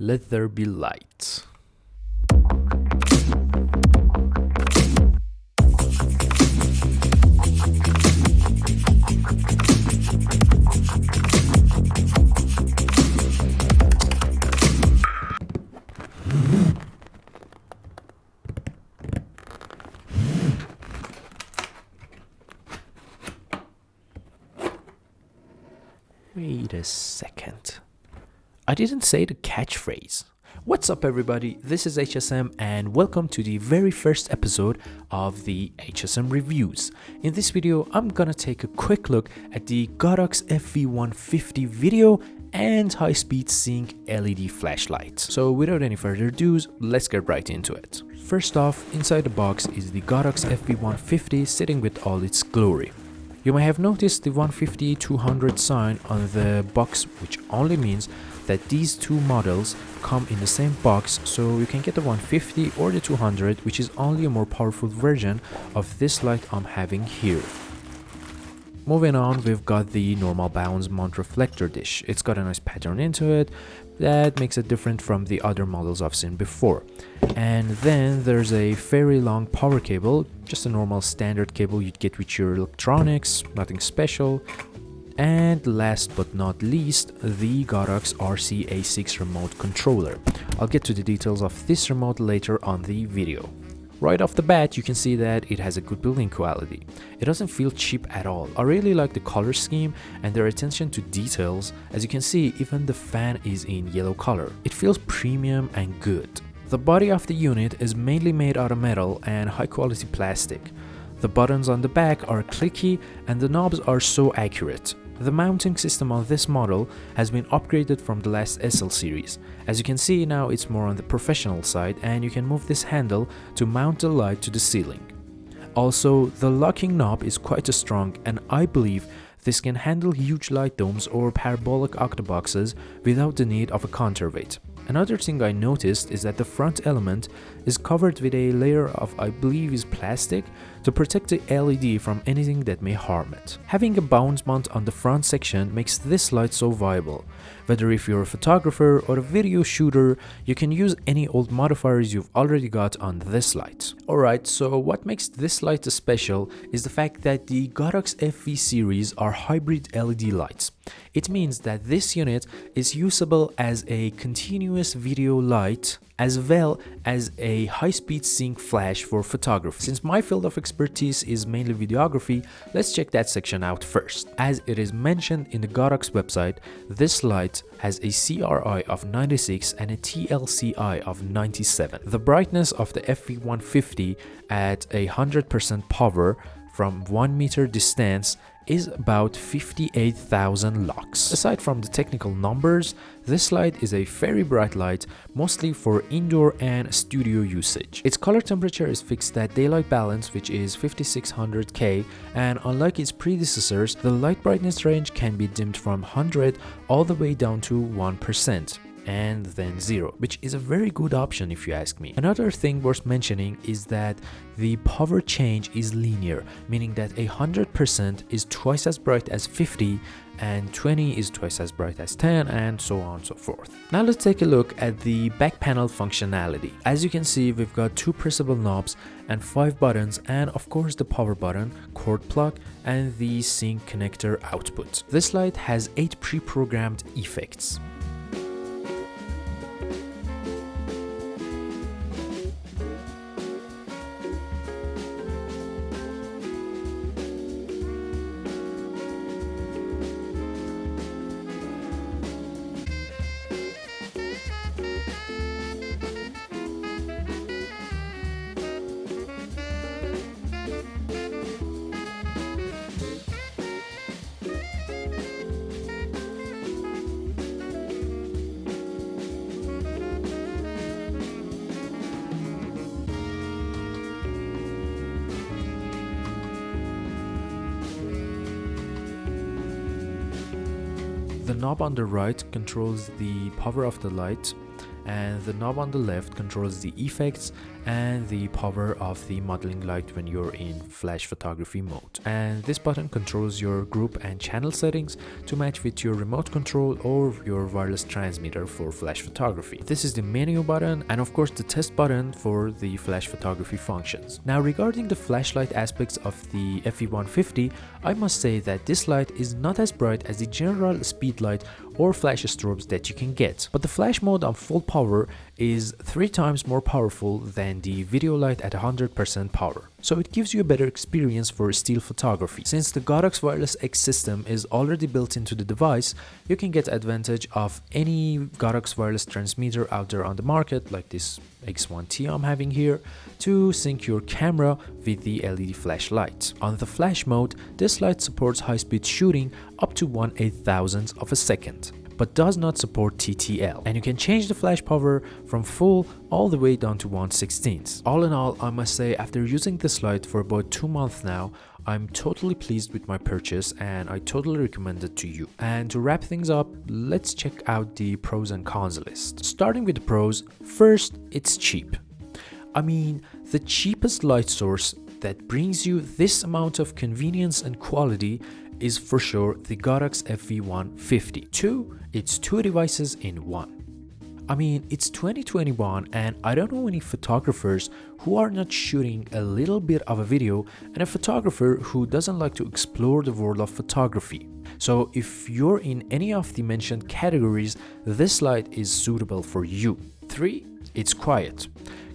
Let there be light. Wait a second. I didn't say the catchphrase. What's up, everybody? This is HSM, and welcome to the very first episode of the HSM Reviews. In this video, I'm gonna take a quick look at the Godox FV150 video and high-speed sync LED flashlight. So without any further ado, let's get right into it. First off, inside the box is the Godox FV150 sitting with all its glory. You may have noticed the 150-200 sign on the box, which only means that these two models come in the same box, so you can get the 150 or the 200, which is only a more powerful version of this light I'm having here. Moving on, we've got the normal Bounce mount reflector dish. It's got a nice pattern into it that makes it different from the other models I've seen before. And then there's a very long power cable, just a normal standard cable you'd get with your electronics, nothing special. And last but not least, the Godox RC-A6 remote controller. I'll get to the details of this remote later on the video. Right off the bat, you can see that it has a good building quality. It doesn't feel cheap at all. I really like the color scheme and their attention to details. As you can see, even the fan is in yellow color. It feels premium and good. The body of the unit is mainly made out of metal and high quality plastic. The buttons on the back are clicky and the knobs are so accurate. The mounting system on this model has been upgraded from the last SL series. As you can see, now it's more on the professional side, and you can move this handle to mount the light to the ceiling. Also, the locking knob is quite strong, and I believe this can handle huge light domes or parabolic octoboxes without the need of a counterweight. Another thing I noticed is that the front element is covered with a layer of, I believe, is plastic to protect the LED from anything that may harm it. Having a bounce mount on the front section makes this light so viable. Whether if you're a photographer or a video shooter, you can use any old modifiers you've already got on this light. Alright, so what makes this light special is the fact that the Godox FV series are hybrid LED lights. It means that this unit is usable as a continuous video light as well as a high-speed sync flash for photography. Since my field of expertise is mainly videography, let's check that section out first. As it is mentioned in the Godox website, this light has a CRI of 96 and a TLCI of 97. The brightness of the FV150 at 100% power from 1 meter distance is about 58,000 lux. Aside from the technical numbers, this light is a very bright light, mostly for indoor and studio usage. Its color temperature is fixed at daylight balance, which is 5600 K, and unlike its predecessors, the light brightness range can be dimmed from 100 all the way down to 1%. And then 0, which is a very good option if you ask me. Another thing worth mentioning is that the power change is linear, meaning that 100% is twice as bright as 50 and 20 is twice as bright as 10, and so on and so forth. Now let's take a look at the back panel functionality. As you can see, we've got 2 pressable knobs and 5 buttons, and of course the power button, cord plug, and the sync connector output. This light has 8 pre-programmed effects. The knob on the right controls the power of the light, and the knob on the left controls the effects and the power of the modeling light when you're in flash photography mode. And this button controls your group and channel settings to match with your remote control or your wireless transmitter for flash photography. This is the menu button and of course the test button for the flash photography functions. Now regarding the flashlight aspects of the FE150, I must say that this light is not as bright as the general speed light or flash strobes that you can get, but the flash mode on full power is 3 times more powerful than the video light at 100% power. So it gives you a better experience for still photography. Since the Godox Wireless X system is already built into the device, you can get advantage of any Godox wireless transmitter out there on the market, like this X1T I'm having here, to sync your camera with the LED flashlight. On the flash mode, this light supports high-speed shooting up to 1/8000th of a second, but does not support TTL, and you can change the flash power from full all the way down to 1/16. All in all, I must say after using this light for about 2 months now, I'm totally pleased with my purchase and I totally recommend it to you. And to wrap things up, let's check out the pros and cons list. Starting with the pros, first, it's cheap. I mean, the cheapest light source that brings you this amount of convenience and quality is for sure the Godox FE150. 2, it's 2 devices in 1. I mean, it's 2021 and I don't know any photographers who are not shooting a little bit of a video and a photographer who doesn't like to explore the world of photography. So if you're in any of the mentioned categories, this light is suitable for you. 3, it's quiet.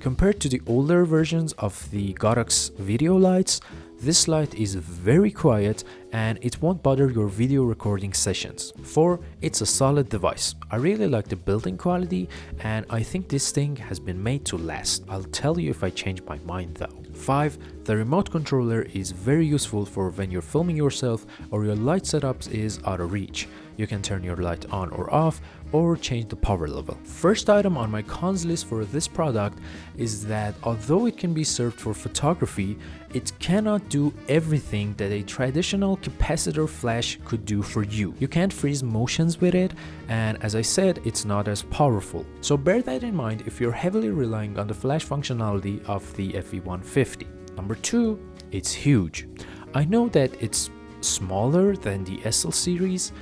Compared to the older versions of the Godox video lights, this light is very quiet and it won't bother your video recording sessions. 4, it's a solid device. I really like the building quality and I think this thing has been made to last. I'll tell you if I change my mind though. 5, the remote controller is very useful for when you're filming yourself or your light setups is out of reach. You can turn your light on or off or change the power level. First item on my cons list for this product is that although it can be served for photography, it cannot do everything that a traditional capacitor flash could do for you. You can't freeze motions with it, and as I said, it's not as powerful. So bear that in mind if you're heavily relying on the flash functionality of the FE150. Number 2, it's huge. I know that it's smaller than the SL series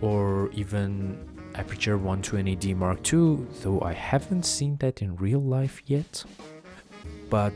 or even Aperture 120D Mark II, though I haven't seen that in real life yet. But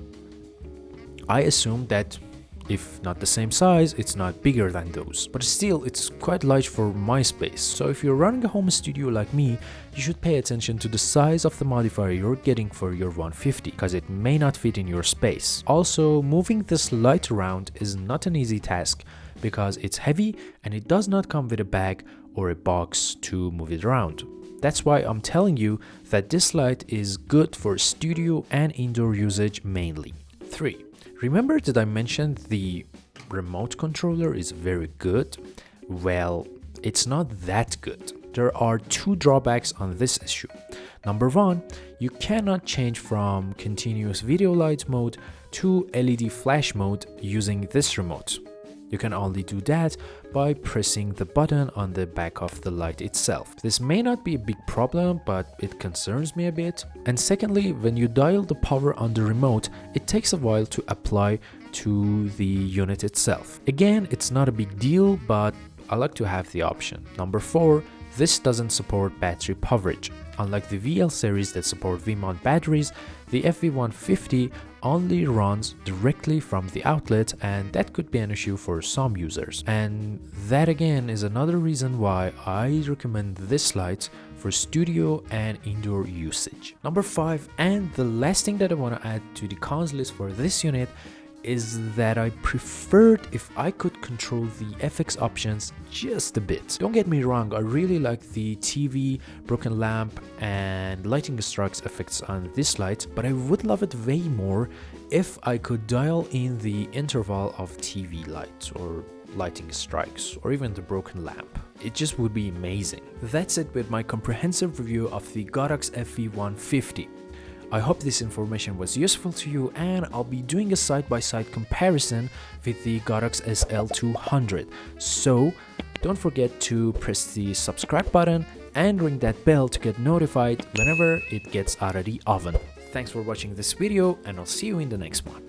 I assume that if not the same size, it's not bigger than those. But still, it's quite large for my space. So if you're running a home studio like me, you should pay attention to the size of the modifier you're getting for your 150, because it may not fit in your space. Also, moving this light around is not an easy task because it's heavy and it does not come with a bag or a box to move it around. That's why I'm telling you that this light is good for studio and indoor usage mainly. 3. Remember that I mentioned the remote controller is very good? Well, it's not that good. There are 2 drawbacks on this issue. Number 1, you cannot change from continuous video light mode to LED flash mode using this remote. You can only do that by pressing the button on the back of the light itself. This may not be a big problem, but it concerns me a bit. And secondly, when you dial the power on the remote, it takes a while to apply to the unit itself. Again, it's not a big deal, but I like to have the option. Number 4, this doesn't support battery powerage. Unlike the VL series that support V-mount batteries, the FE150 only runs directly from the outlet, and that could be an issue for some users. And that again is another reason why I recommend this light for studio and indoor usage. Number 5, and the last thing that I want to add to the cons list for this unit, is that I preferred if I could control the FX options just a bit. Don't get me wrong, I really like the TV, broken lamp and lighting strikes effects on this light, but I would love it way more if I could dial in the interval of TV lights or lighting strikes or even the broken lamp. It just would be amazing. That's it with my comprehensive review of the Godox FE150. I hope this information was useful to you, and I'll be doing a side-by-side comparison with the Godox SL200. So Don't forget to press the subscribe button and ring that bell to get notified whenever it gets out of the oven. Thanks for watching this video, and I'll see you in the next one.